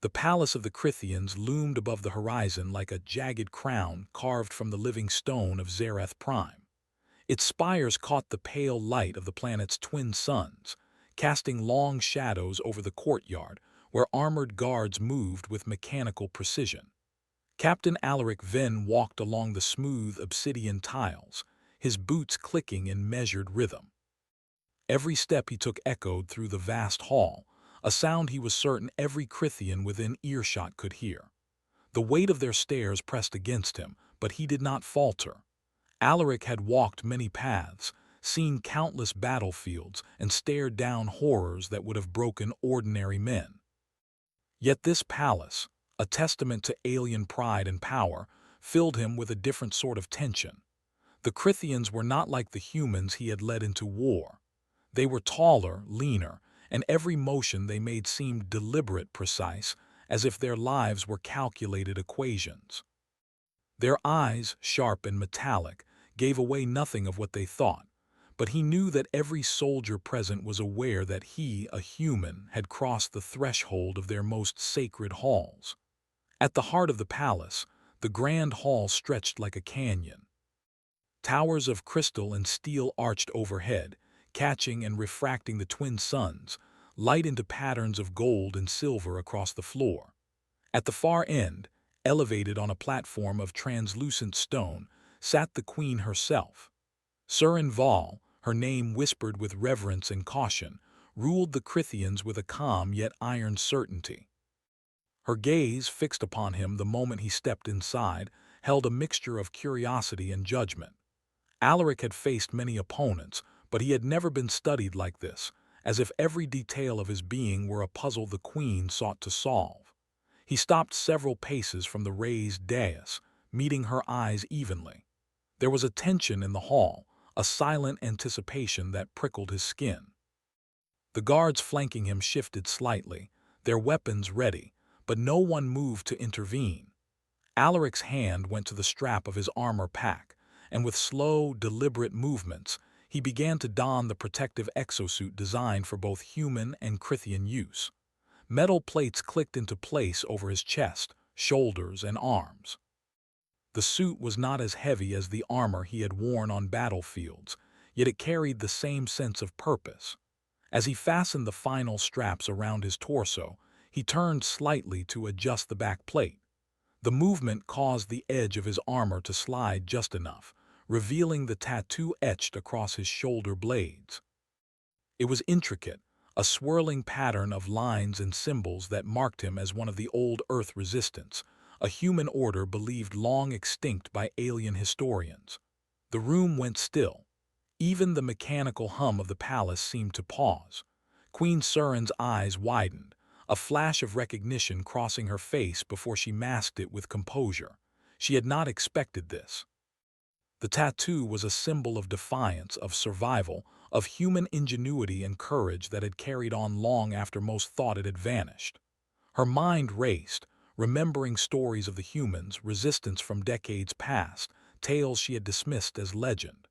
The palace of the Crithians loomed above the horizon like a jagged crown carved from the living stone of Zareth Prime. Its spires caught the pale light of the planet's twin suns, casting long shadows over the courtyard where armored guards moved with mechanical precision. Captain Alaric Venn walked along the smooth obsidian tiles, his boots clicking in measured rhythm. Every step he took echoed through the vast hall, a sound he was certain every Crithian within earshot could hear. The weight of their stairs pressed against him, but he did not falter. Alaric had walked many paths, seen countless battlefields, and stared down horrors that would have broken ordinary men. Yet this palace, a testament to alien pride and power, filled him with a different sort of tension. The Crithians were not like the humans he had led into war. They were taller, leaner, and every motion they made seemed deliberate, precise, as if their lives were calculated equations. Their eyes, sharp and metallic, gave away nothing of what they thought, but he knew that every soldier present was aware that he, a human, had crossed the threshold of their most sacred halls. At the heart of the palace, the grand hall stretched like a canyon. Towers of crystal and steel arched overhead, catching and refracting the twin suns, light into patterns of gold and silver across the floor. At the far end, elevated on a platform of translucent stone, sat the queen herself. Surin Val, her name whispered with reverence and caution, ruled the Crithians with a calm yet iron certainty. Her gaze, fixed upon him the moment he stepped inside, held a mixture of curiosity and judgment. Alaric had faced many opponents, but he had never been studied like this, as if every detail of his being were a puzzle the queen sought to solve. He stopped several paces from the raised dais, meeting her eyes evenly. There was a tension in the hall, a silent anticipation that prickled his skin. The guards flanking him shifted slightly, their weapons ready, but no one moved to intervene. Alaric's hand went to the strap of his armor pack, and with slow, deliberate movements, he began to don the protective exosuit designed for both human and Crithian use. Metal plates clicked into place over his chest, shoulders, and arms. The suit was not as heavy as the armor he had worn on battlefields, yet it carried the same sense of purpose. As he fastened the final straps around his torso, he turned slightly to adjust the back plate. The movement caused the edge of his armor to slide just enough, revealing the tattoo etched across his shoulder blades. It was intricate, a swirling pattern of lines and symbols that marked him as one of the old Earth resistance, a human order believed long extinct by alien historians. The room went still. Even the mechanical hum of the palace seemed to pause. Queen Surin's eyes widened, a flash of recognition crossing her face before she masked it with composure. She had not expected this. The tattoo was a symbol of defiance, of survival, of human ingenuity and courage that had carried on long after most thought it had vanished. Her mind raced, remembering stories of the humans, resistance from decades past, tales she had dismissed as legend.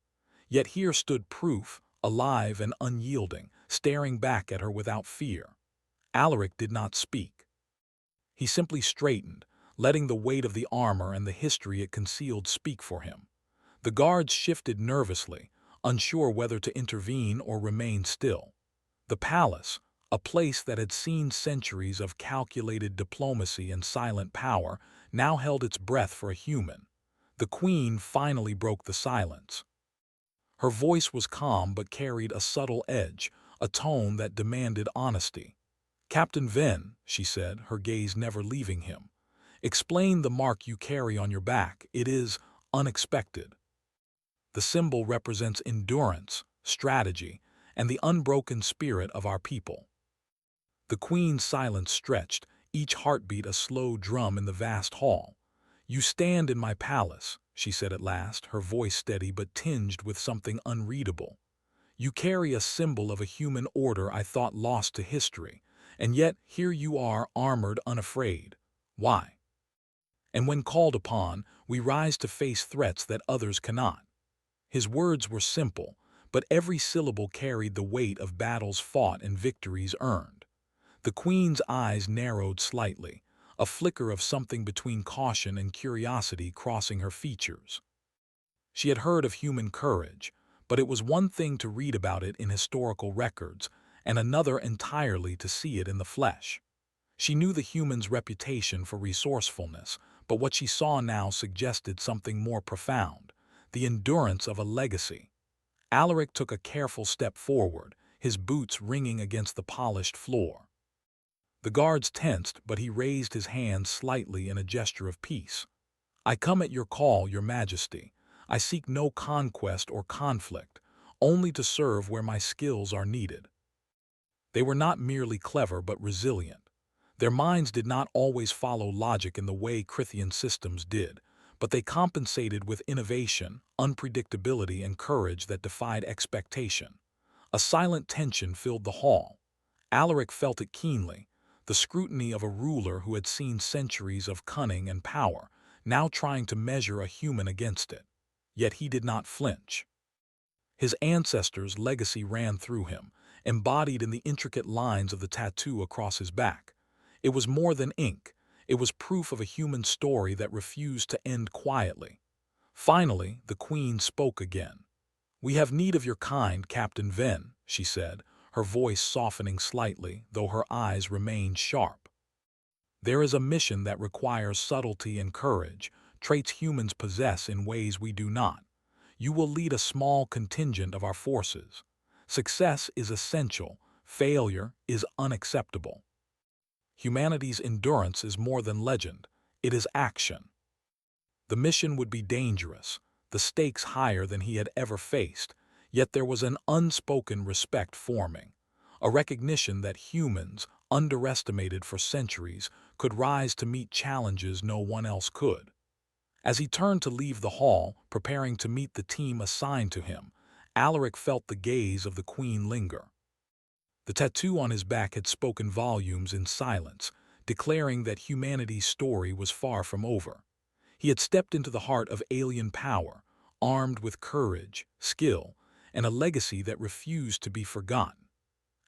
Yet here stood proof, alive and unyielding, staring back at her without fear. Alaric did not speak. He simply straightened, letting the weight of the armor and the history it concealed speak for him. The guards shifted nervously, unsure whether to intervene or remain still. The palace, a place that had seen centuries of calculated diplomacy and silent power, now held its breath for a human. The queen finally broke the silence. Her voice was calm but carried a subtle edge, a tone that demanded honesty. "Captain Venn," she said, her gaze never leaving him, "explain the mark you carry on your back. It is unexpected. The symbol represents endurance, strategy, and the unbroken spirit of our people." The queen's silence stretched, each heartbeat a slow drum in the vast hall. "You stand in my palace," she said at last, her voice steady but tinged with something unreadable. "You carry a symbol of a human order I thought lost to history, and yet here you are, armored, unafraid. Why? And when called upon, we rise to face threats that others cannot." His words were simple, but every syllable carried the weight of battles fought and victories earned. The Queen's eyes narrowed slightly, a flicker of something between caution and curiosity crossing her features. She had heard of human courage, but it was one thing to read about it in historical records, and another entirely to see it in the flesh. She knew the human's reputation for resourcefulness, but what she saw now suggested something more profound, the endurance of a legacy. Alaric took a careful step forward, his boots ringing against the polished floor. The guards tensed, but he raised his hand slightly in a gesture of peace. "I come at your call, your majesty. I seek no conquest or conflict, only to serve where my skills are needed." They were not merely clever but resilient. Their minds did not always follow logic in the way Crithian systems did, but they compensated with innovation, unpredictability, and courage that defied expectation. A silent tension filled the hall. Alaric felt it keenly, the scrutiny of a ruler who had seen centuries of cunning and power, now trying to measure a human against it. Yet he did not flinch. His ancestors' legacy ran through him, embodied in the intricate lines of the tattoo across his back. It was more than ink. It was proof of a human story that refused to end quietly. Finally, the Queen spoke again. "We have need of your kind, Captain Venn," she said, her voice softening slightly, though her eyes remained sharp. "There is a mission that requires subtlety and courage, traits humans possess in ways we do not. You will lead a small contingent of our forces. Success is essential, failure is unacceptable. Humanity's endurance is more than legend, it is action." The mission would be dangerous, the stakes higher than he had ever faced, yet there was an unspoken respect forming, a recognition that humans, underestimated for centuries, could rise to meet challenges no one else could. As he turned to leave the hall, preparing to meet the team assigned to him, Alaric felt the gaze of the Queen linger. The tattoo on his back had spoken volumes in silence, declaring that humanity's story was far from over. He had stepped into the heart of alien power, armed with courage, skill, and a legacy that refused to be forgotten.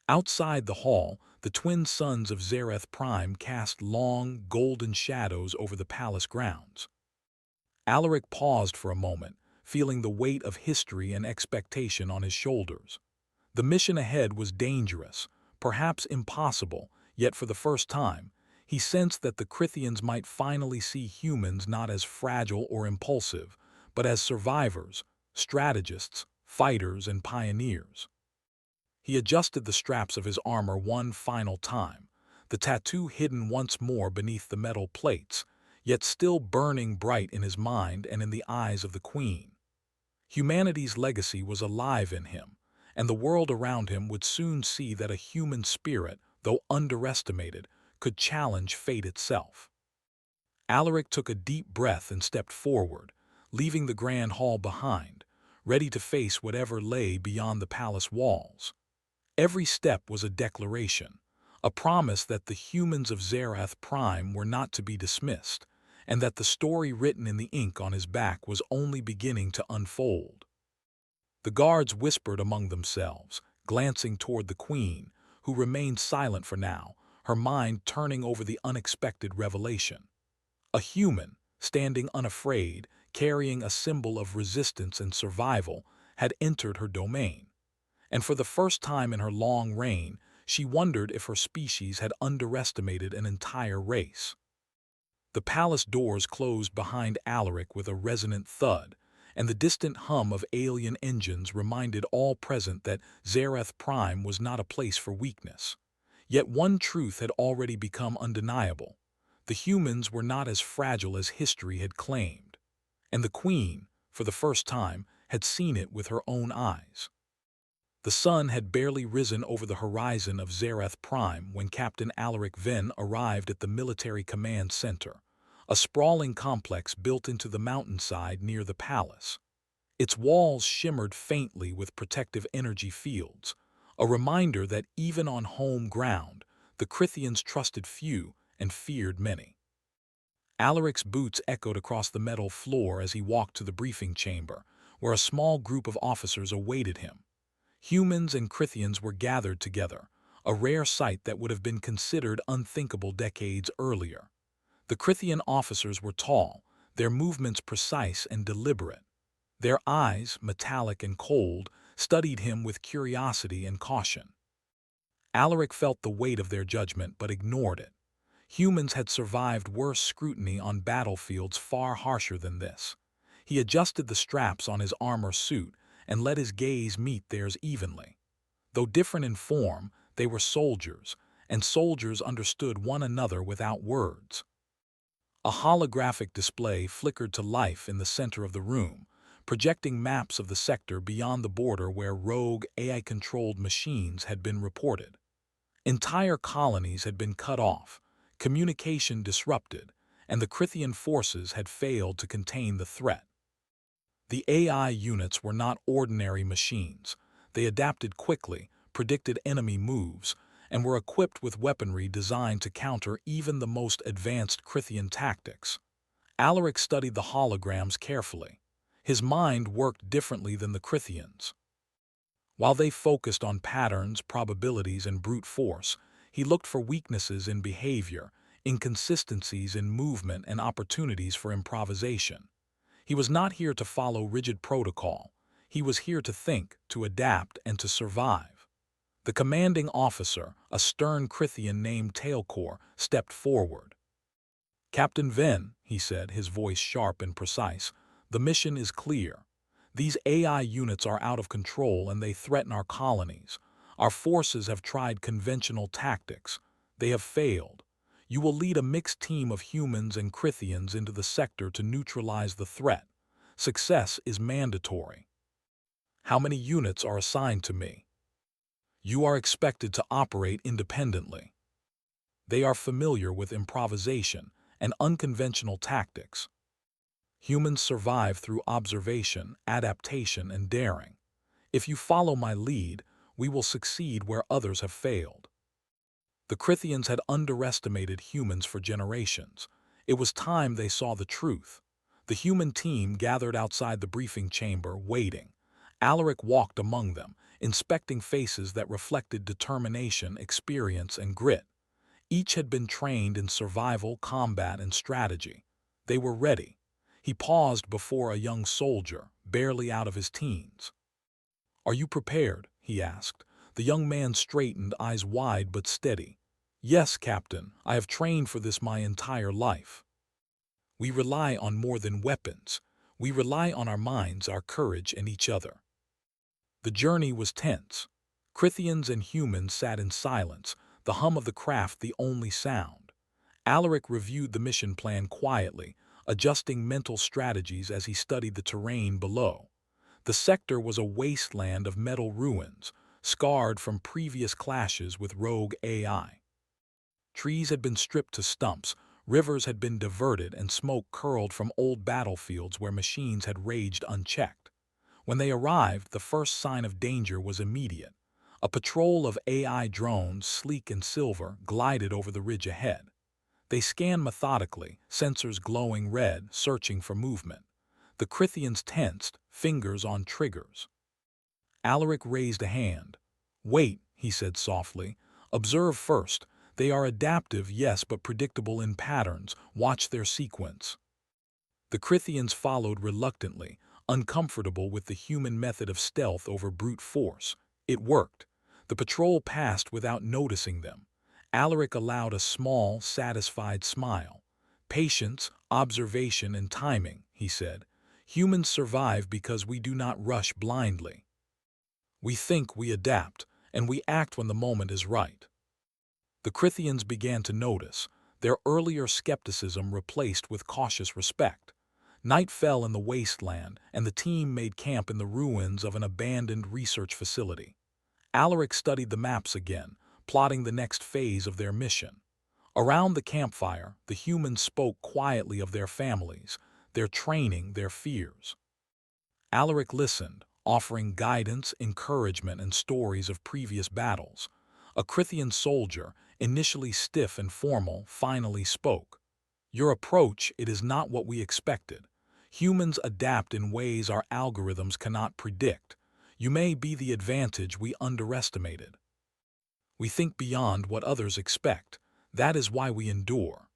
Outside the hall, the twin suns of Zareth Prime cast long, golden shadows over the palace grounds. Alaric paused for a moment, feeling the weight of history and expectation on his shoulders. The mission ahead was dangerous, perhaps impossible, yet for the first time, he sensed that the Crithians might finally see humans not as fragile or impulsive, but as survivors, strategists, fighters, and pioneers. He adjusted the straps of his armor one final time, the tattoo hidden once more beneath the metal plates, yet still burning bright in his mind and in the eyes of the Queen. Humanity's legacy was alive in him, and the world around him would soon see that a human spirit, though underestimated, could challenge fate itself. Alaric took a deep breath and stepped forward, leaving the grand hall behind, ready to face whatever lay beyond the palace walls. Every step was a declaration, a promise that the humans of Zareth Prime were not to be dismissed, and that the story written in the ink on his back was only beginning to unfold. The guards whispered among themselves, glancing toward the Queen, who remained silent for now, her mind turning over the unexpected revelation. A human, standing unafraid, carrying a symbol of resistance and survival, had entered her domain. And for the first time in her long reign, she wondered if her species had underestimated an entire race. The palace doors closed behind Alaric with a resonant thud, and the distant hum of alien engines reminded all present that Zareth Prime was not a place for weakness. Yet one truth had already become undeniable. The humans were not as fragile as history had claimed. And the Queen, for the first time, had seen it with her own eyes. The sun had barely risen over the horizon of Zareth Prime when Captain Alaric Venn arrived at the Military Command Center, a sprawling complex built into the mountainside near the palace. Its walls shimmered faintly with protective energy fields, a reminder that even on home ground, the Crithians trusted few and feared many. Alaric's boots echoed across the metal floor as he walked to the briefing chamber, where a small group of officers awaited him. Humans and Crithians were gathered together, a rare sight that would have been considered unthinkable decades earlier. The Crithian officers were tall, their movements precise and deliberate. Their eyes, metallic and cold, studied him with curiosity and caution. Alaric felt the weight of their judgment but ignored it. Humans had survived worse scrutiny on battlefields far harsher than this. He adjusted the straps on his armor suit and let his gaze meet theirs evenly. Though different in form, they were soldiers, and soldiers understood one another without words. A holographic display flickered to life in the center of the room, projecting maps of the sector beyond the border where rogue AI-controlled machines had been reported. Entire colonies had been cut off, communication disrupted, and the Crithian forces had failed to contain the threat. The AI units were not ordinary machines. They adapted quickly, predicted enemy moves, and were equipped with weaponry designed to counter even the most advanced Crithian tactics. Alaric studied the holograms carefully. His mind worked differently than the Crithians. While they focused on patterns, probabilities, and brute force, he looked for weaknesses in behavior, inconsistencies in movement, and opportunities for improvisation. He was not here to follow rigid protocol. He was here to think, to adapt, and to survive. The commanding officer, a stern Crithian named Tailcor, stepped forward. "Captain Venn," he said, his voice sharp and precise, "the mission is clear. These AI units are out of control and they threaten our colonies. Our forces have tried conventional tactics. They have failed. You will lead a mixed team of humans and Crithians into the sector to neutralize the threat. Success is mandatory." "How many units are assigned to me?" "You are expected to operate independently. They are familiar with improvisation and unconventional tactics. Humans survive through observation, adaptation, and daring. If you follow my lead, we will succeed where others have failed." The Crithians had underestimated humans for generations. It was time they saw the truth. The human team gathered outside the briefing chamber, waiting. Alaric walked among them, inspecting faces that reflected determination, experience, and grit. Each had been trained in survival, combat, and strategy. They were ready. He paused before a young soldier, barely out of his teens. "Are you prepared?" he asked. The young man straightened, eyes wide but steady. "Yes, Captain. I have trained for this my entire life." "We rely on more than weapons. We rely on our minds, our courage, and each other." The journey was tense. Crithians and humans sat in silence, the hum of the craft the only sound. Alaric reviewed the mission plan quietly, adjusting mental strategies as he studied the terrain below. The sector was a wasteland of metal ruins, scarred from previous clashes with rogue AI. Trees had been stripped to stumps, rivers had been diverted, and smoke curled from old battlefields where machines had raged unchecked. When they arrived, the first sign of danger was immediate. A patrol of AI drones, sleek and silver, glided over the ridge ahead. They scanned methodically, sensors glowing red, searching for movement. The Crithians tensed, fingers on triggers. Alaric raised a hand. "Wait," he said softly. "Observe first. They are adaptive, yes, but predictable in patterns. Watch their sequence." The Crithians followed reluctantly, uncomfortable with the human method of stealth over brute force. It worked. The patrol passed without noticing them. Alaric allowed a small, satisfied smile. "Patience, observation, and timing," he said. "Humans survive because we do not rush blindly. We think, we adapt, and we act when the moment is right." The Crithians began to notice, their earlier skepticism replaced with cautious respect. Night fell in the wasteland, and the team made camp in the ruins of an abandoned research facility. Alaric studied the maps again, plotting the next phase of their mission. Around the campfire, the humans spoke quietly of their families, their training, their fears. Alaric listened, offering guidance, encouragement, and stories of previous battles. A Crithian soldier, initially stiff and formal, finally spoke. "Your approach, it is not what we expected. Humans adapt in ways our algorithms cannot predict. You may be the advantage we underestimated." We think beyond what others expect. That is why we endure.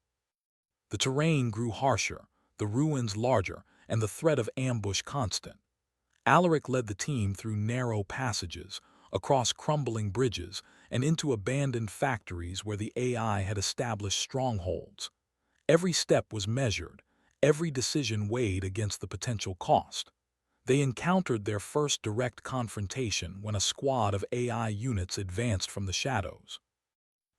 The terrain grew harsher, the ruins larger, and the threat of ambush constant. Alaric led the team through narrow passages, across crumbling bridges, and into abandoned factories where the AI had established strongholds. Every step was measured, every decision weighed against the potential cost. They encountered their first direct confrontation when a squad of AI units advanced from the shadows.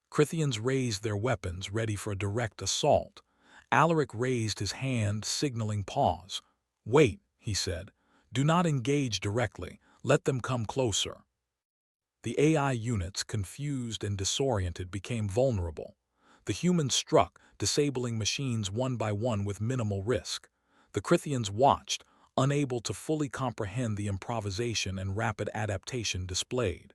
Crithians raised their weapons, ready for a direct assault. Alaric raised his hand, signaling pause. "Wait," he said. "Do not engage directly. Let them come closer." The AI units, confused and disoriented, became vulnerable. The humans struck, disabling machines one by one with minimal risk. The Crithians watched, unable to fully comprehend the improvisation and rapid adaptation displayed.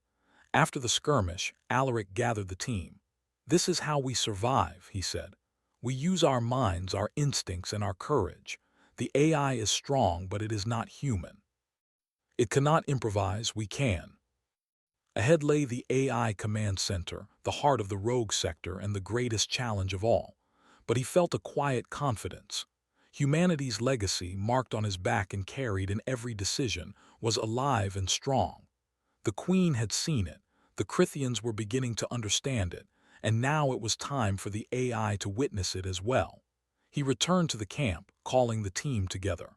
After the skirmish, Alaric gathered the team. "This is how we survive," he said. "We use our minds, our instincts, and our courage. The AI is strong, but it is not human. It cannot improvise, we can." Ahead lay the AI command center, the heart of the rogue sector and the greatest challenge of all. But he felt a quiet confidence. Humanity's legacy, marked on his back and carried in every decision, was alive and strong. The Queen had seen it, the Crithians were beginning to understand it, and now it was time for the AI to witness it as well. He returned to the camp, calling the team together.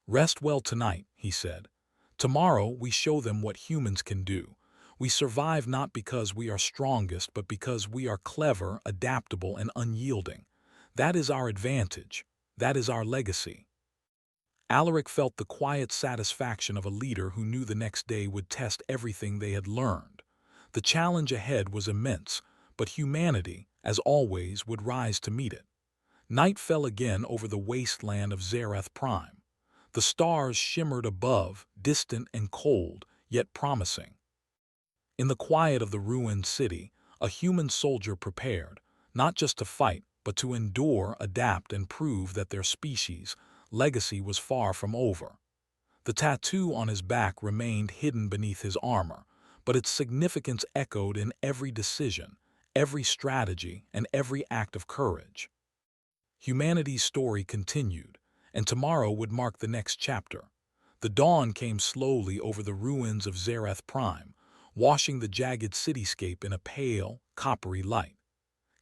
"Rest well tonight," he said. "Tomorrow we show them what humans can do. We survive not because we are strongest, but because we are clever, adaptable, and unyielding. That is our advantage. That is our legacy." Alaric felt the quiet satisfaction of a leader who knew the next day would test everything they had learned. The challenge ahead was immense, but humanity, as always, would rise to meet it. Night fell again over the wasteland of Zareth Prime. The stars shimmered above, distant and cold, yet promising. In the quiet of the ruined city, a human soldier prepared, not just to fight, but to endure, adapt, and prove that their species' legacy was far from over. The tattoo on his back remained hidden beneath his armor, but its significance echoed in every decision, every strategy, and every act of courage. Humanity's story continued, and tomorrow would mark the next chapter. The dawn came slowly over the ruins of Zareth Prime, washing the jagged cityscape in a pale, coppery light.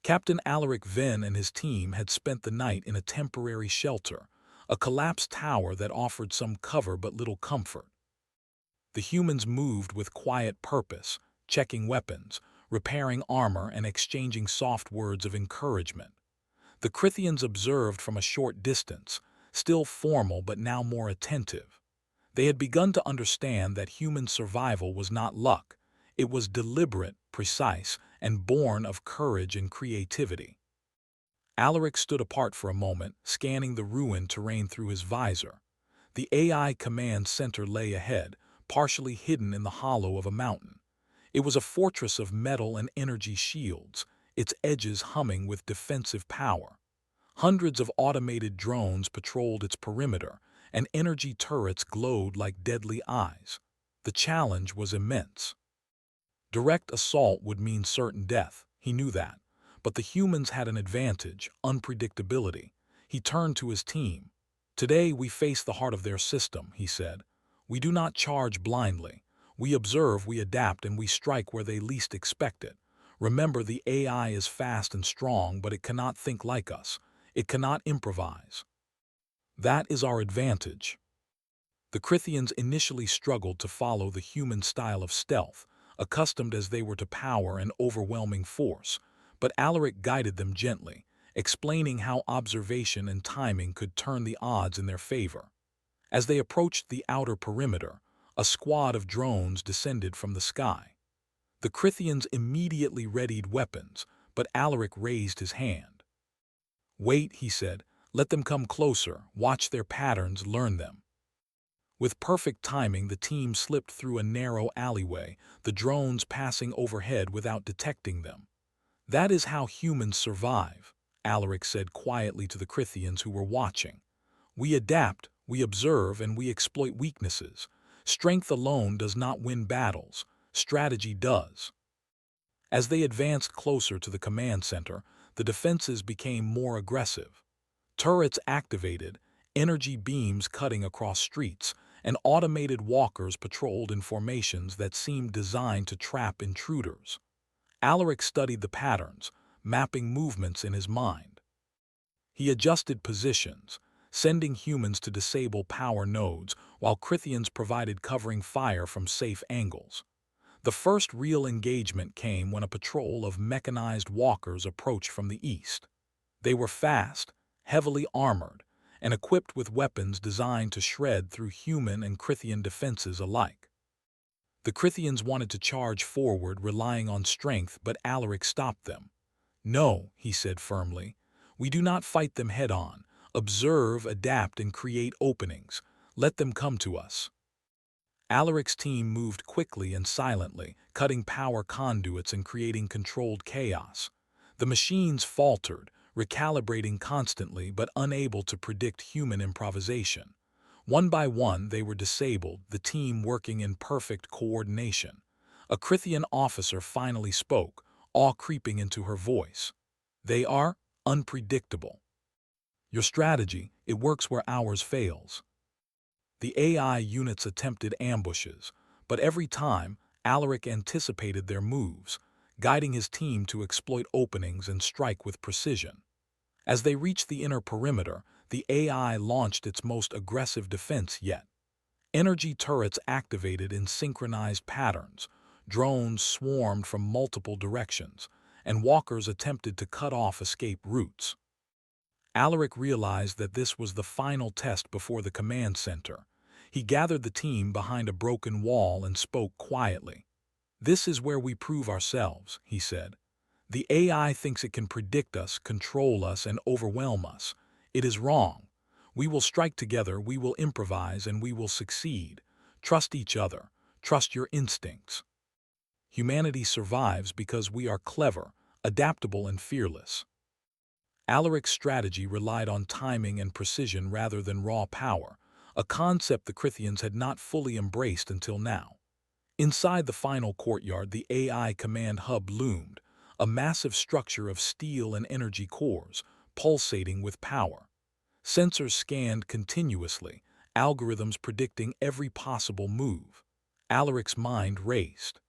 Captain Alaric Venn and his team had spent the night in a temporary shelter, a collapsed tower that offered some cover but little comfort. The humans moved with quiet purpose, checking weapons, repairing armor, and exchanging soft words of encouragement. The Crithians observed from a short distance, still formal but now more attentive. They had begun to understand that human survival was not luck. It was deliberate, precise, and born of courage and creativity. Alaric stood apart for a moment, scanning the ruined terrain through his visor. The AI command center lay ahead, partially hidden in the hollow of a mountain. It was a fortress of metal and energy shields, its edges humming with defensive power. Hundreds of automated drones patrolled its perimeter, and energy turrets glowed like deadly eyes. The challenge was immense. Direct assault would mean certain death, he knew that. But the humans had an advantage, unpredictability. He turned to his team. "Today we face the heart of their system," he said. "We do not charge blindly. We observe, we adapt, and we strike where they least expect it. Remember, the AI is fast and strong, but it cannot think like us. It cannot improvise. That is our advantage." The Crithians initially struggled to follow the human style of stealth, accustomed as they were to power and overwhelming force, but Alaric guided them gently, explaining how observation and timing could turn the odds in their favor. As they approached the outer perimeter, a squad of drones descended from the sky. The Crithians immediately readied weapons, but Alaric raised his hand. "Wait," he said. "Let them come closer, watch their patterns, learn them." With perfect timing, the team slipped through a narrow alleyway, the drones passing overhead without detecting them. "That is how humans survive," Alaric said quietly to the Crithians who were watching. "We adapt, we observe, and we exploit weaknesses. Strength alone does not win battles. Strategy does." As they advanced closer to the command center, the defenses became more aggressive. Turrets activated, energy beams cutting across streets, and automated walkers patrolled in formations that seemed designed to trap intruders. Alaric studied the patterns, mapping movements in his mind. He adjusted positions, sending humans to disable power nodes while Crithians provided covering fire from safe angles. The first real engagement came when a patrol of mechanized walkers approached from the east. They were fast, heavily armored, and equipped with weapons designed to shred through human and Crithian defenses alike. The Crithians wanted to charge forward, relying on strength, but Alaric stopped them. "No," he said firmly, "we do not fight them head-on. Observe, adapt, and create openings. Let them come to us." Alaric's team moved quickly and silently, cutting power conduits and creating controlled chaos. The machines faltered, recalibrating constantly but unable to predict human improvisation. One by one they were disabled, the team working in perfect coordination. A Crithian officer finally spoke, awe creeping into her voice. "They are unpredictable. Your strategy, it works where ours fails." The AI units attempted ambushes, but every time, Alaric anticipated their moves, guiding his team to exploit openings and strike with precision. As they reached the inner perimeter, the AI launched its most aggressive defense yet. Energy turrets activated in synchronized patterns, drones swarmed from multiple directions, and walkers attempted to cut off escape routes. Alaric realized that this was the final test before the command center. He gathered the team behind a broken wall and spoke quietly. "This is where we prove ourselves," he said. "The AI thinks it can predict us, control us, and overwhelm us. It is wrong. We will strike together, we will improvise, and we will succeed. Trust each other. Trust your instincts." Humanity survives because we are clever, adaptable, and fearless. Alaric's strategy relied on timing and precision rather than raw power, a concept the Crithians had not fully embraced until now. Inside the final courtyard, the AI command hub loomed, a massive structure of steel and energy cores, pulsating with power. Sensors scanned continuously, algorithms predicting every possible move. Alaric's mind raced.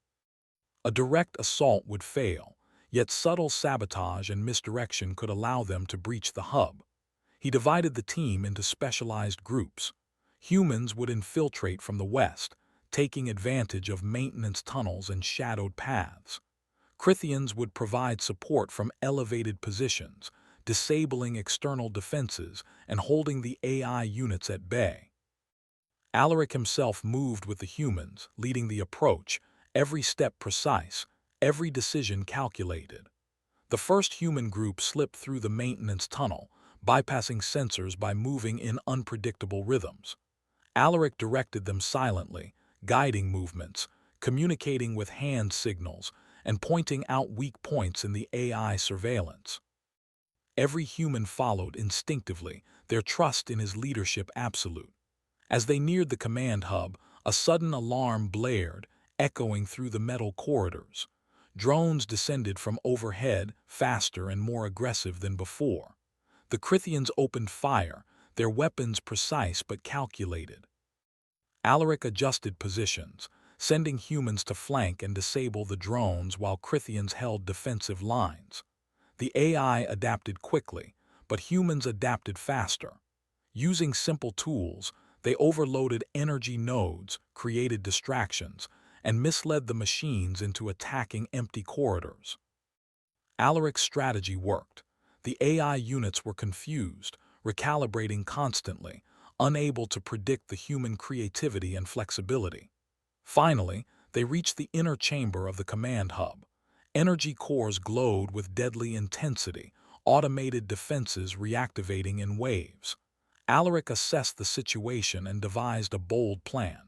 A direct assault would fail, yet subtle sabotage and misdirection could allow them to breach the hub. He divided the team into specialized groups. Humans would infiltrate from the west, taking advantage of maintenance tunnels and shadowed paths. Crithians would provide support from elevated positions, disabling external defenses and holding the AI units at bay. Alaric himself moved with the humans, leading the approach, every step precise, every decision calculated. The first human group slipped through the maintenance tunnel, bypassing sensors by moving in unpredictable rhythms. Alaric directed them silently, guiding movements, communicating with hand signals, and pointing out weak points in the AI surveillance. Every human followed instinctively, their trust in his leadership absolute. As they neared the command hub, a sudden alarm blared, echoing through the metal corridors. Drones descended from overhead, faster and more aggressive than before. The Crithians opened fire, their weapons precise but calculated. Alaric adjusted positions, sending humans to flank and disable the drones while Crithians held defensive lines. The AI adapted quickly, but humans adapted faster. Using simple tools, they overloaded energy nodes, created distractions, and misled the machines into attacking empty corridors. Alaric's strategy worked. The AI units were confused, recalibrating constantly, unable to predict the human creativity and flexibility. Finally, they reached the inner chamber of the command hub. Energy cores glowed with deadly intensity, automated defenses reactivating in waves. Alaric assessed the situation and devised a bold plan.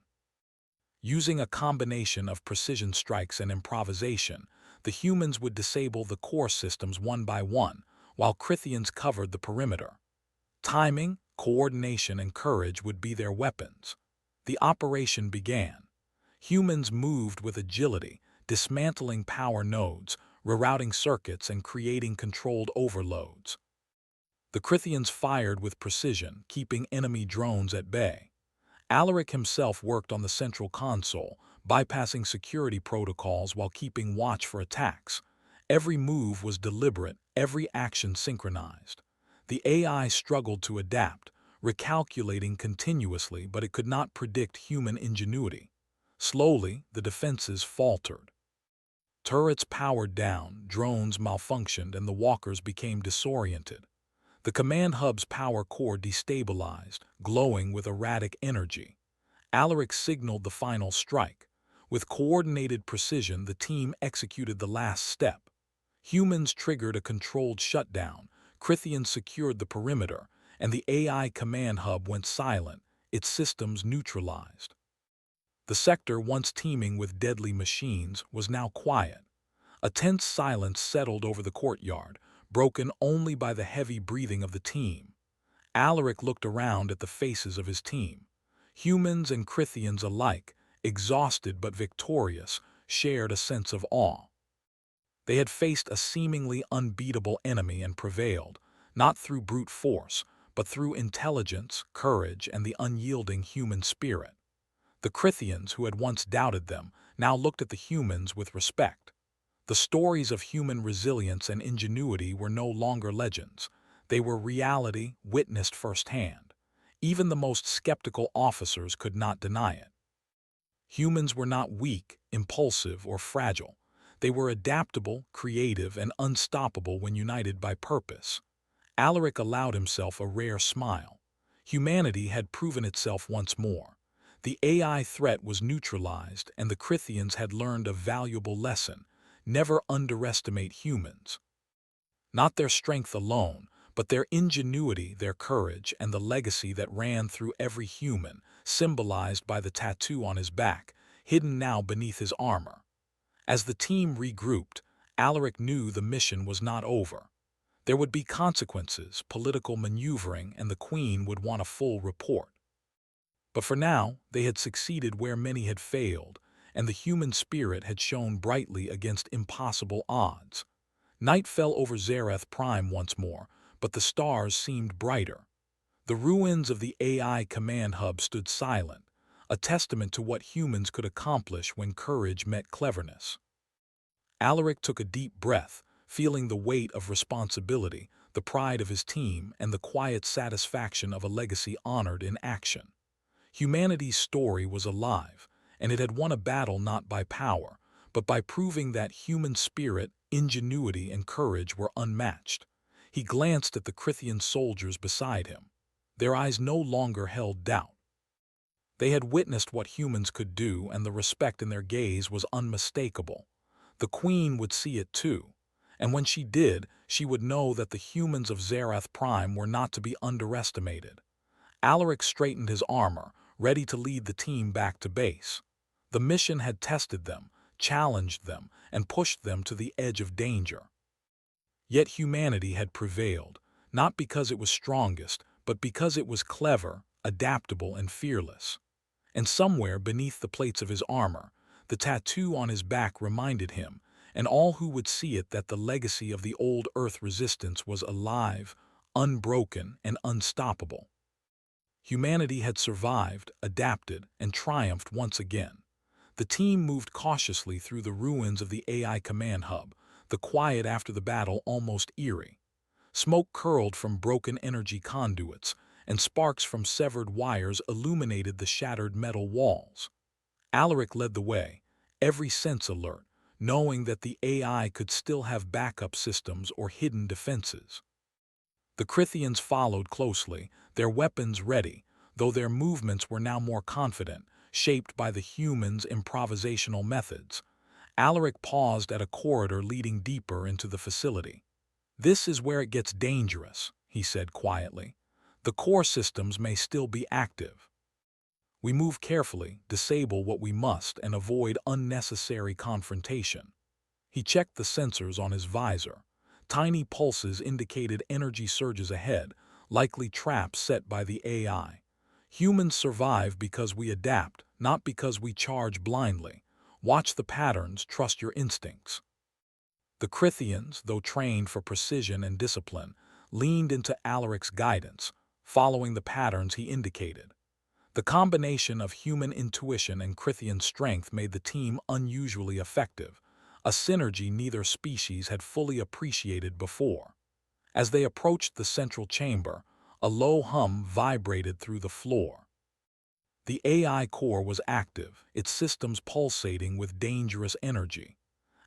Using a combination of precision strikes and improvisation, the humans would disable the core systems one by one, while Crithians covered the perimeter. Timing, coordination, and courage would be their weapons. The operation began. Humans moved with agility, dismantling power nodes, rerouting circuits, and creating controlled overloads. The Crythians fired with precision, keeping enemy drones at bay. Alaric himself worked on the central console, bypassing security protocols while keeping watch for attacks. Every move was deliberate, every action synchronized. The AI struggled to adapt, recalculating continuously, but it could not predict human ingenuity. Slowly, the defenses faltered. Turrets powered down, drones malfunctioned, and the walkers became disoriented. The command hub's power core destabilized, glowing with erratic energy. Alaric signaled the final strike. With coordinated precision, the team executed the last step. Humans triggered a controlled shutdown, Crythians secured the perimeter, and the AI command hub went silent, its systems neutralized. The sector, once teeming with deadly machines, was now quiet. A tense silence settled over the courtyard, broken only by the heavy breathing of the team. Alaric looked around at the faces of his team. Humans and Crythians alike, exhausted but victorious, shared a sense of awe. They had faced a seemingly unbeatable enemy and prevailed, not through brute force, but through intelligence, courage, and the unyielding human spirit. The Crythians, who had once doubted them, now looked at the humans with respect. The stories of human resilience and ingenuity were no longer legends. They were reality witnessed firsthand. Even the most skeptical officers could not deny it. Humans were not weak, impulsive, or fragile. They were adaptable, creative, and unstoppable when united by purpose. Alaric allowed himself a rare smile. Humanity had proven itself once more. The AI threat was neutralized, and the Crythians had learned a valuable lesson: never underestimate humans. Not their strength alone, but their ingenuity, their courage, and the legacy that ran through every human, symbolized by the tattoo on his back, hidden now beneath his armor. As the team regrouped, Alaric knew the mission was not over. There would be consequences, political maneuvering, and the Queen would want a full report. But for now, they had succeeded where many had failed, and the human spirit had shone brightly against impossible odds. Night fell over Zareth Prime once more, but the stars seemed brighter. The ruins of the AI command hub stood silent, a testament to what humans could accomplish when courage met cleverness. Alaric took a deep breath, feeling the weight of responsibility, the pride of his team, and the quiet satisfaction of a legacy honored in action. Humanity's story was alive, and it had won a battle not by power, but by proving that human spirit, ingenuity, and courage were unmatched. He glanced at the Crythian soldiers beside him. Their eyes no longer held doubt. They had witnessed what humans could do, and the respect in their gaze was unmistakable. The Queen would see it too, and when she did, she would know that the humans of Zareth Prime were not to be underestimated. Alaric straightened his armor, ready to lead the team back to base. The mission had tested them, challenged them, and pushed them to the edge of danger. Yet humanity had prevailed, not because it was strongest, but because it was clever, adaptable, and fearless. And somewhere beneath the plates of his armor, the tattoo on his back reminded him, and all who would see it, that the legacy of the old Earth resistance was alive, unbroken, and unstoppable. Humanity had survived, adapted, and triumphed once again. The team moved cautiously through the ruins of the AI command hub, the quiet after the battle almost eerie. Smoke curled from broken energy conduits, and sparks from severed wires illuminated the shattered metal walls. Alaric led the way, every sense alert, knowing that the AI could still have backup systems or hidden defenses. The Crythians followed closely, their weapons ready, though their movements were now more confident, shaped by the humans' improvisational methods. Alaric paused at a corridor leading deeper into the facility. "This is where it gets dangerous," he said quietly. "The core systems may still be active. We move carefully, disable what we must, and avoid unnecessary confrontation." He checked the sensors on his visor. Tiny pulses indicated energy surges ahead, likely traps set by the AI. Humans survive because we adapt, not because we charge blindly. Watch the patterns, trust your instincts. The Crithians, though trained for precision and discipline, leaned into Alaric's guidance, following the patterns he indicated. The combination of human intuition and Crithian strength made the team unusually effective, a synergy neither species had fully appreciated before. As they approached the central chamber, a low hum vibrated through the floor. The AI core was active, its systems pulsating with dangerous energy.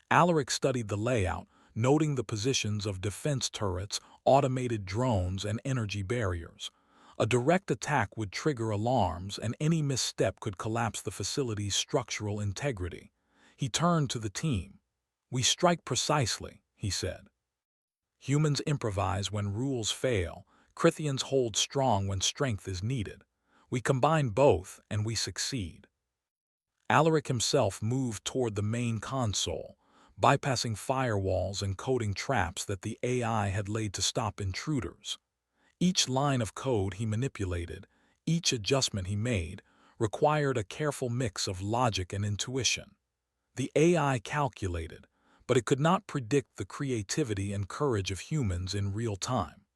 Alaric studied the layout, noting the positions of defense turrets, automated drones, and energy barriers. A direct attack would trigger alarms, and any misstep could collapse the facility's structural integrity. He turned to the team. "We strike precisely," he said. "Humans improvise when rules fail. Crithians hold strong when strength is needed. We combine both, and we succeed." Alaric himself moved toward the main console, bypassing firewalls and coding traps that the AI had laid to stop intruders. Each line of code he manipulated, each adjustment he made, required a careful mix of logic and intuition. The AI calculated, but it could not predict the creativity and courage of humans in real time.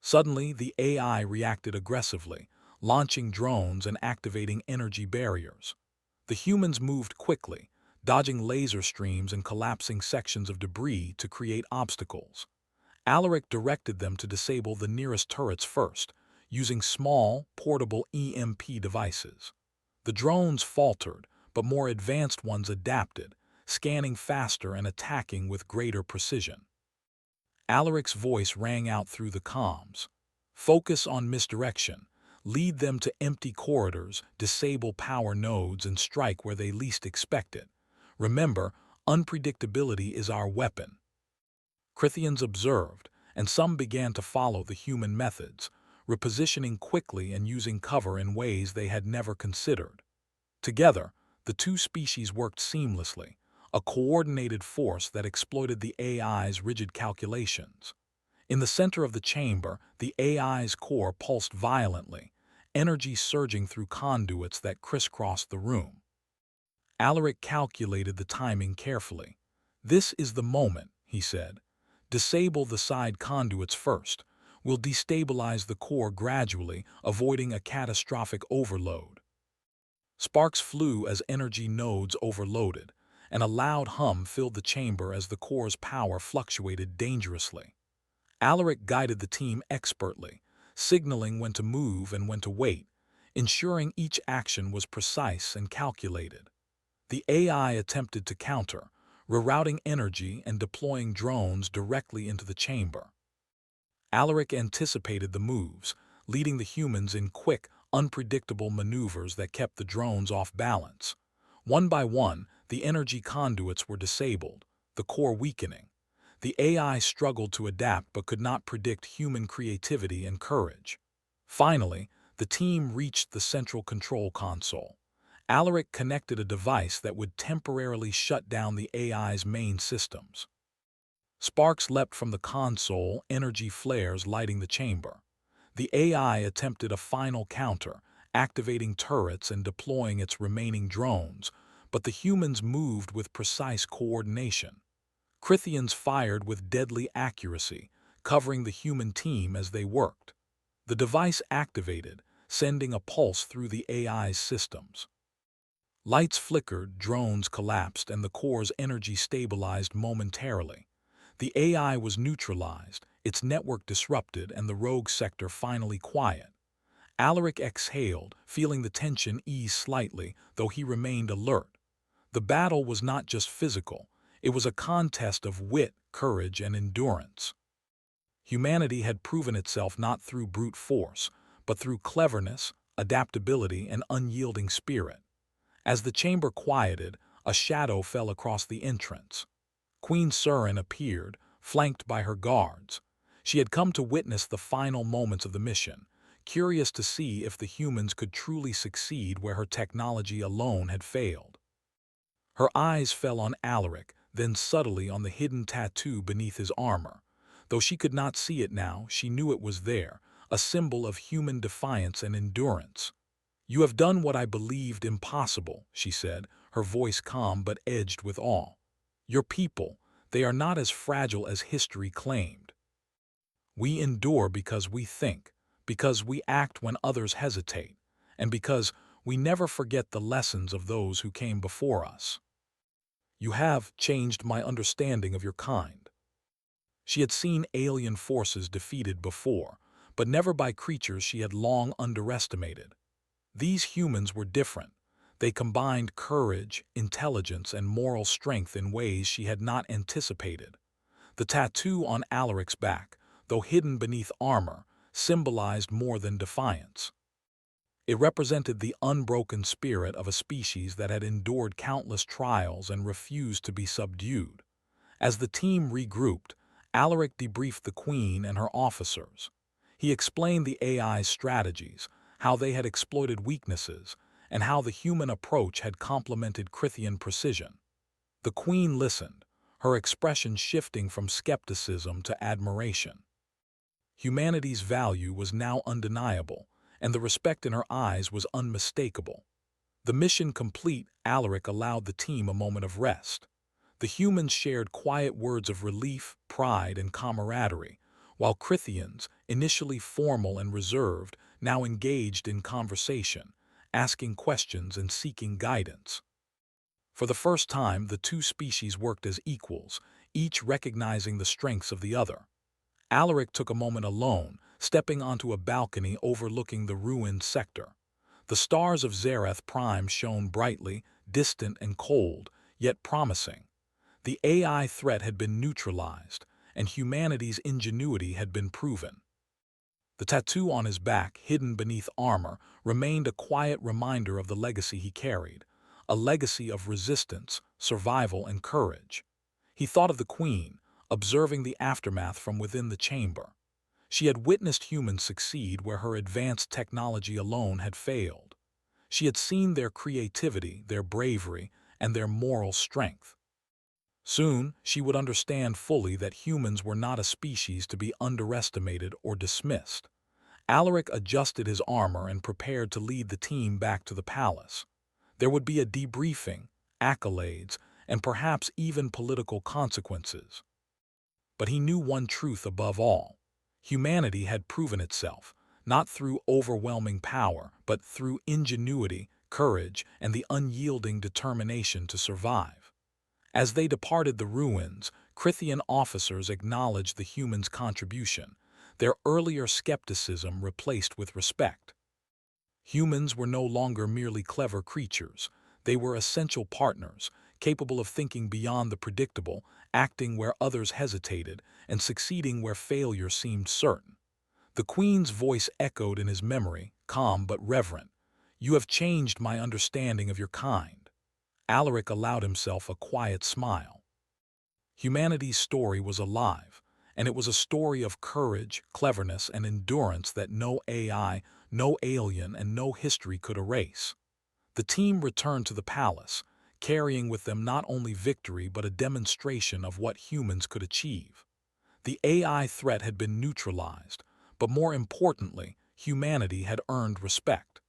Suddenly, the AI reacted aggressively, launching drones and activating energy barriers. The humans moved quickly, dodging laser streams and collapsing sections of debris to create obstacles. Alaric directed them to disable the nearest turrets first, using small, portable EMP devices. The drones faltered, but more advanced ones adapted, scanning faster and attacking with greater precision. Alaric's voice rang out through the comms. "Focus on misdirection. Lead them to empty corridors, disable power nodes, and strike where they least expect it. Remember, unpredictability is our weapon." Crithians observed, and some began to follow the human methods, repositioning quickly and using cover in ways they had never considered. Together, the two species worked seamlessly, a coordinated force that exploited the AI's rigid calculations. In the center of the chamber, the AI's core pulsed violently, energy surging through conduits that crisscrossed the room. Alaric calculated the timing carefully. "This is the moment," he said. "Disable the side conduits first. We'll destabilize the core gradually, avoiding a catastrophic overload." Sparks flew as energy nodes overloaded, and a loud hum filled the chamber as the core's power fluctuated dangerously. Alaric guided the team expertly, signaling when to move and when to wait, ensuring each action was precise and calculated. The AI attempted to counter, rerouting energy and deploying drones directly into the chamber. Alaric anticipated the moves, leading the humans in quick, unpredictable maneuvers that kept the drones off balance. One by one, the energy conduits were disabled, the core weakening. The AI struggled to adapt but could not predict human creativity and courage. Finally, the team reached the central control console. Alaric connected a device that would temporarily shut down the AI's main systems. Sparks leapt from the console, energy flares lighting the chamber. The AI attempted a final counter, activating turrets and deploying its remaining drones, but the humans moved with precise coordination. Crithians fired with deadly accuracy, covering the human team as they worked. The device activated, sending a pulse through the AI's systems. Lights flickered, drones collapsed, and the core's energy stabilized momentarily. The AI was neutralized, its network disrupted, and the rogue sector finally quiet. Alaric exhaled, feeling the tension ease slightly, though he remained alert. The battle was not just physical, it was a contest of wit, courage, and endurance. Humanity had proven itself not through brute force, but through cleverness, adaptability, and unyielding spirit. As the chamber quieted, a shadow fell across the entrance. Queen Surin appeared, flanked by her guards. She had come to witness the final moments of the mission, curious to see if the humans could truly succeed where her technology alone had failed. Her eyes fell on Alaric, then subtly on the hidden tattoo beneath his armor. Though she could not see it now, she knew it was there, a symbol of human defiance and endurance. "You have done what I believed impossible," she said, her voice calm but edged with awe. "Your people, they are not as fragile as history claimed. We endure because we think, because we act when others hesitate, and because we never forget the lessons of those who came before us. You have changed my understanding of your kind." She had seen alien forces defeated before, but never by creatures she had long underestimated. These humans were different. They combined courage, intelligence, and moral strength in ways she had not anticipated. The tattoo on Alaric's back, though hidden beneath armor, symbolized more than defiance. It represented the unbroken spirit of a species that had endured countless trials and refused to be subdued. As the team regrouped, Alaric debriefed the Queen and her officers. He explained the AI's strategies, how they had exploited weaknesses, and how the human approach had complemented Crithian precision. The Queen listened, her expression shifting from skepticism to admiration. Humanity's value was now undeniable, and the respect in her eyes was unmistakable. The mission complete, Alaric allowed the team a moment of rest. The humans shared quiet words of relief, pride, and camaraderie, while Crithians, initially formal and reserved, now engaged in conversation, asking questions and seeking guidance. For the first time, the two species worked as equals, each recognizing the strengths of the other. Alaric took a moment alone, stepping onto a balcony overlooking the ruined sector. The stars of Zareth Prime shone brightly, distant and cold, yet promising. The AI threat had been neutralized, and humanity's ingenuity had been proven. The tattoo on his back, hidden beneath armor, remained a quiet reminder of the legacy he carried, a legacy of resistance, survival, and courage. He thought of the Queen, observing the aftermath from within the chamber. She had witnessed humans succeed where her advanced technology alone had failed. She had seen their creativity, their bravery, and their moral strength. Soon, she would understand fully that humans were not a species to be underestimated or dismissed. Alaric adjusted his armor and prepared to lead the team back to the palace. There would be a debriefing, accolades, and perhaps even political consequences. But he knew one truth above all. Humanity had proven itself, not through overwhelming power, but through ingenuity, courage, and the unyielding determination to survive. As they departed the ruins, Crithian officers acknowledged the humans' contribution, their earlier skepticism replaced with respect. Humans were no longer merely clever creatures. They were essential partners, capable of thinking beyond the predictable, acting where others hesitated, and succeeding where failure seemed certain. The Queen's voice echoed in his memory, calm but reverent. "You have changed my understanding of your kind." Alaric allowed himself a quiet smile. Humanity's story was alive, and it was a story of courage, cleverness, and endurance that no AI, no alien, and no history could erase. The team returned to the palace, carrying with them not only victory but a demonstration of what humans could achieve. The AI threat had been neutralized, but more importantly, humanity had earned respect.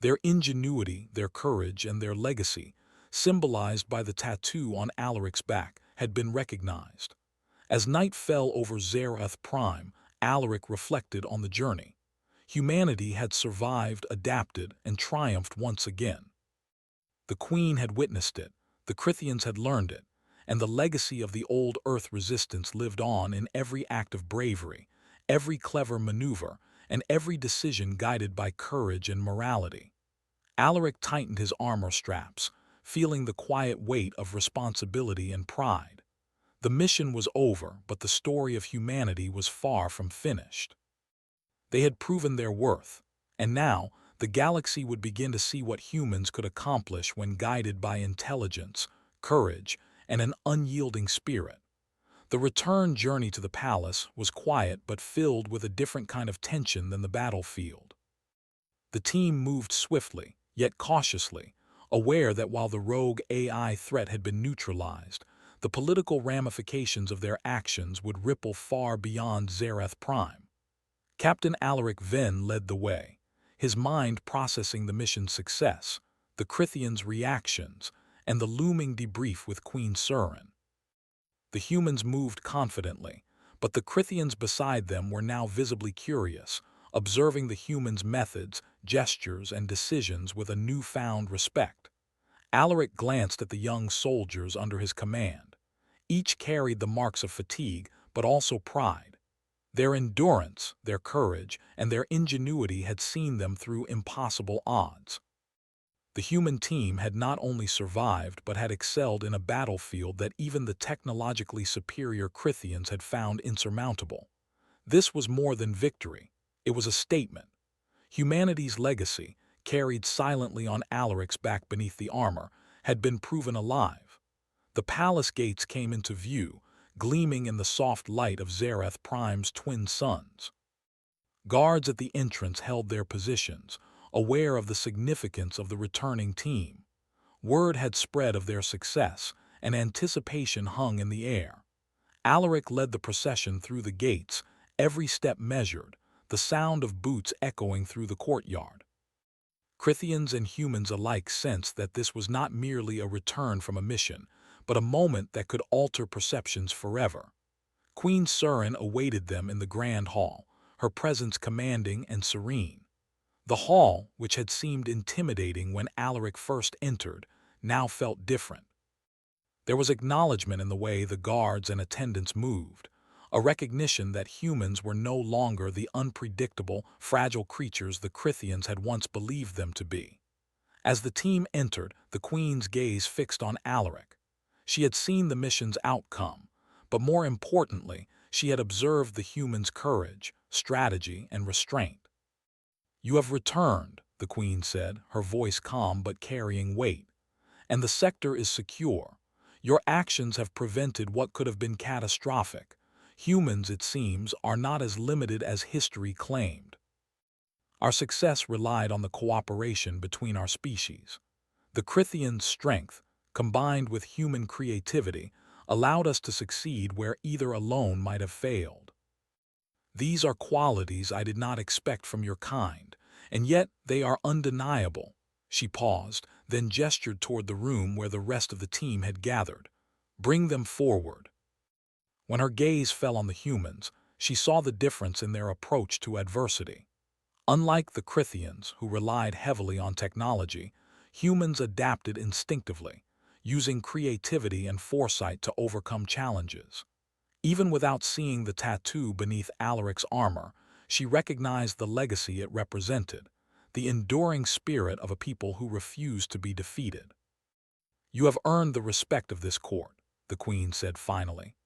Their ingenuity, their courage, and their legacy, symbolized by the tattoo on Alaric's back, had been recognized. As night fell over Zareth Prime, Alaric reflected on the journey. Humanity had survived, adapted, and triumphed once again. The Queen had witnessed it, the Crithians had learned it, and the legacy of the old Earth resistance lived on in every act of bravery, every clever maneuver, and every decision guided by courage and morality. Alaric tightened his armor straps, feeling the quiet weight of responsibility and pride. The mission was over, but the story of humanity was far from finished. They had proven their worth, and now the galaxy would begin to see what humans could accomplish when guided by intelligence, courage, and an unyielding spirit. The return journey to the palace was quiet but filled with a different kind of tension than the battlefield. The team moved swiftly, yet cautiously, aware that while the rogue AI threat had been neutralized, the political ramifications of their actions would ripple far beyond Zareth Prime. Captain Alaric Venn led the way, his mind processing the mission's success, the Crithians' reactions, and the looming debrief with Queen Surin. The humans moved confidently, but the Crithians beside them were now visibly curious, observing the humans' methods, gestures, and decisions with a newfound respect. Alaric glanced at the young soldiers under his command. Each carried the marks of fatigue, but also pride. Their endurance, their courage, and their ingenuity had seen them through impossible odds. The human team had not only survived but had excelled in a battlefield that even the technologically superior Crithians had found insurmountable. This was more than victory. It was a statement. Humanity's legacy, carried silently on Alaric's back beneath the armor, had been proven alive. The palace gates came into view, gleaming in the soft light of Zareth Prime's twin suns. Guards at the entrance held their positions, aware of the significance of the returning team. Word had spread of their success, and anticipation hung in the air. Alaric led the procession through the gates, every step measured, the sound of boots echoing through the courtyard. Crithians and humans alike sensed that this was not merely a return from a mission, but a moment that could alter perceptions forever. Queen Surin awaited them in the grand hall, her presence commanding and serene. The hall, which had seemed intimidating when Alaric first entered, now felt different. There was acknowledgement in the way the guards and attendants moved, a recognition that humans were no longer the unpredictable, fragile creatures the Crithians had once believed them to be. As the team entered, the Queen's gaze fixed on Alaric. She had seen the mission's outcome, but more importantly, she had observed the human's courage, strategy, and restraint. "You have returned," the Queen said, her voice calm but carrying weight, "and the sector is secure. Your actions have prevented what could have been catastrophic. Humans, it seems, are not as limited as history claimed. Our success relied on the cooperation between our species. The Crithians' strength, combined with human creativity, allowed us to succeed where either alone might have failed. These are qualities I did not expect from your kind, and yet they are undeniable." She paused, then gestured toward the room where the rest of the team had gathered. "Bring them forward." When her gaze fell on the humans, she saw the difference in their approach to adversity. Unlike the Crithians, who relied heavily on technology, humans adapted instinctively, using creativity and foresight to overcome challenges. Even without seeing the tattoo beneath Alaric's armor, she recognized the legacy it represented, the enduring spirit of a people who refused to be defeated. "You have earned the respect of this court," the Queen said finally,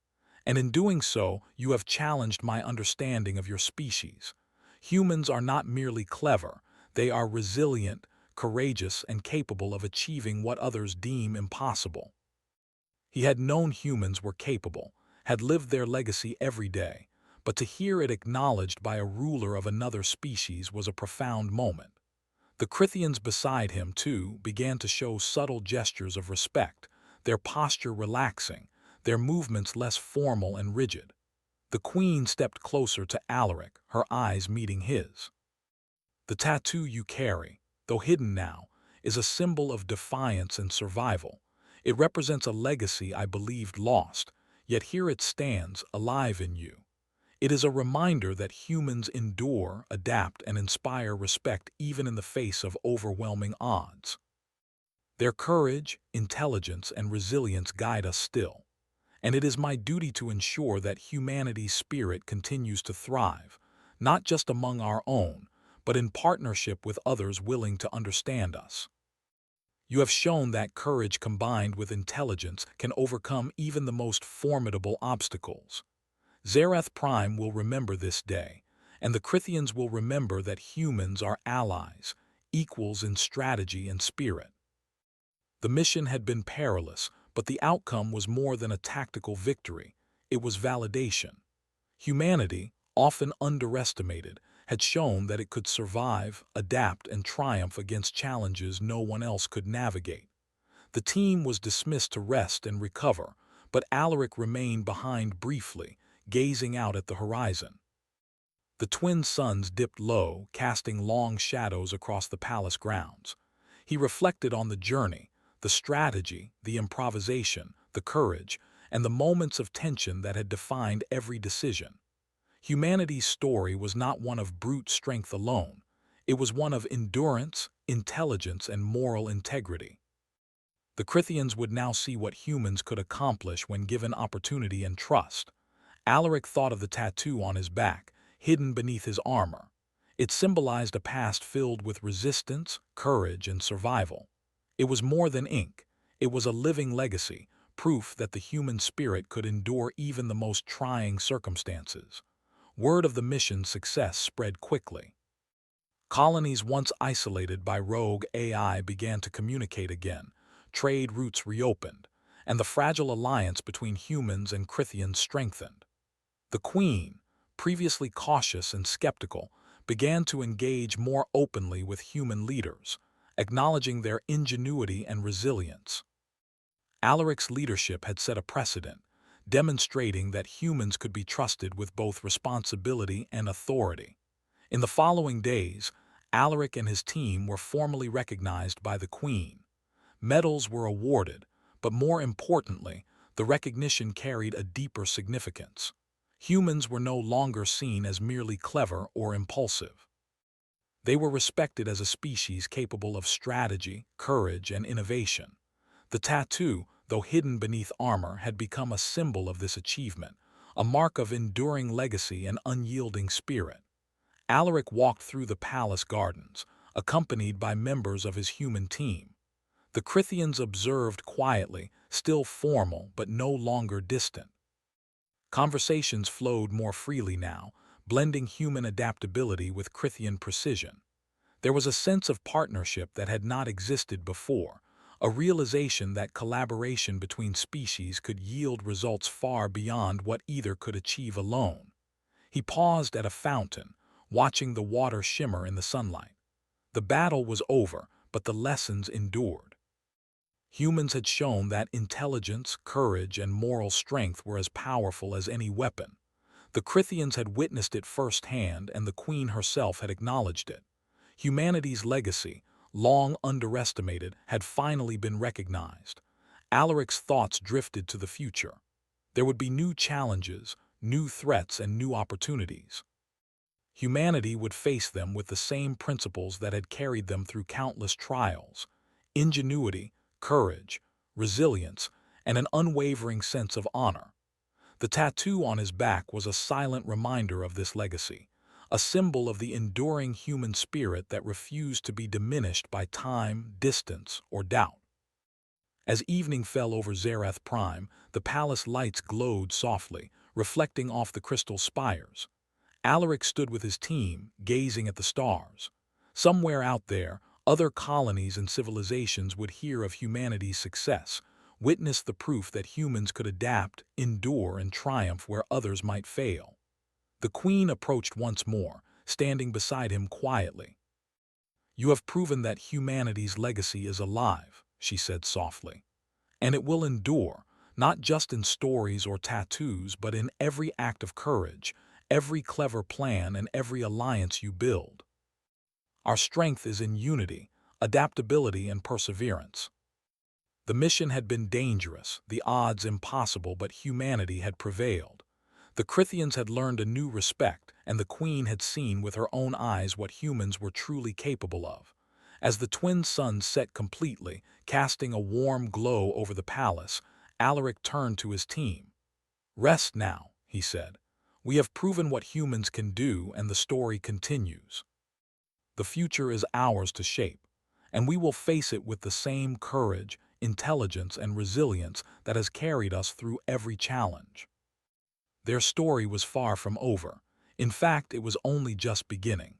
"and in doing so, you have challenged my understanding of your species. Humans are not merely clever, they are resilient, courageous, and capable of achieving what others deem impossible." He had known humans were capable, had lived their legacy every day, but to hear it acknowledged by a ruler of another species was a profound moment. The Crithians beside him, too, began to show subtle gestures of respect, their posture relaxing, their movements less formal and rigid. The Queen stepped closer to Alaric, her eyes meeting his. "The tattoo you carry, though hidden now, is a symbol of defiance and survival. It represents a legacy I believed lost, yet here it stands, alive in you. It is a reminder that humans endure, adapt, and inspire respect even in the face of overwhelming odds. Their courage, intelligence, and resilience guide us still, and it is my duty to ensure that humanity's spirit continues to thrive, not just among our own, but in partnership with others willing to understand us. You have shown that courage combined with intelligence can overcome even the most formidable obstacles. Zareth Prime will remember this day, and the Crithians will remember that humans are allies, equals in strategy and spirit." The mission had been perilous, but the outcome was more than a tactical victory. It was validation. Humanity, often underestimated, had shown that it could survive, adapt, and triumph against challenges no one else could navigate. The team was dismissed to rest and recover, but Alaric remained behind briefly, gazing out at the horizon. The twin suns dipped low, casting long shadows across the palace grounds. He reflected on the journey, the strategy, the improvisation, the courage, and the moments of tension that had defined every decision. Humanity's story was not one of brute strength alone. It was one of endurance, intelligence, and moral integrity. The Crithians would now see what humans could accomplish when given opportunity and trust. Alaric thought of the tattoo on his back, hidden beneath his armor. It symbolized a past filled with resistance, courage, and survival. It was more than ink. It was a living legacy, proof that the human spirit could endure even the most trying circumstances. Word of the mission's success spread quickly. Colonies once isolated by rogue AI began to communicate again, trade routes reopened, and the fragile alliance between humans and Crithians strengthened. The Queen, previously cautious and skeptical, began to engage more openly with human leaders, acknowledging their ingenuity and resilience. Alaric's leadership had set a precedent, demonstrating that humans could be trusted with both responsibility and authority. In the following days, Alaric and his team were formally recognized by the Queen. Medals were awarded, but more importantly, the recognition carried a deeper significance. Humans were no longer seen as merely clever or impulsive. They were respected as a species capable of strategy, courage, and innovation. The tattoo, though hidden beneath armor, had become a symbol of this achievement, a mark of enduring legacy and unyielding spirit. Alaric walked through the palace gardens, accompanied by members of his human team. The Crithians observed quietly, still formal but no longer distant. Conversations flowed more freely now, blending human adaptability with Crithian precision. There was a sense of partnership that had not existed before, a realization that collaboration between species could yield results far beyond what either could achieve alone. He paused at a fountain, watching the water shimmer in the sunlight. The battle was over, but the lessons endured. Humans had shown that intelligence, courage, and moral strength were as powerful as any weapon. The Crithians had witnessed it firsthand, and the Queen herself had acknowledged it. Humanity's legacy, long underestimated, had finally been recognized. Alaric's thoughts drifted to the future. There would be new challenges, new threats, and new opportunities. Humanity would face them with the same principles that had carried them through countless trials: ingenuity, courage, resilience, and an unwavering sense of honor. The tattoo on his back was a silent reminder of this legacy, a symbol of the enduring human spirit that refused to be diminished by time, distance, or doubt. As evening fell over Zareth Prime, the palace lights glowed softly, reflecting off the crystal spires. Alaric stood with his team, gazing at the stars. Somewhere out there, other colonies and civilizations would hear of humanity's success, witness the proof that humans could adapt, endure, and triumph where others might fail. The Queen approached once more, standing beside him quietly. "You have proven that humanity's legacy is alive," she said softly. "And it will endure, not just in stories or tattoos, but in every act of courage, every clever plan, and every alliance you build. Our strength is in unity, adaptability, and perseverance." The mission had been dangerous, the odds impossible, but humanity had prevailed. The Crithians had learned a new respect, and the Queen had seen with her own eyes what humans were truly capable of. As the twin suns set completely, casting a warm glow over the palace, Alaric turned to his team. "Rest now," he said. "We have proven what humans can do, and the story continues. The future is ours to shape, and we will face it with the same courage, intelligence, and resilience that has carried us through every challenge." Their story was far from over. In fact, it was only just beginning.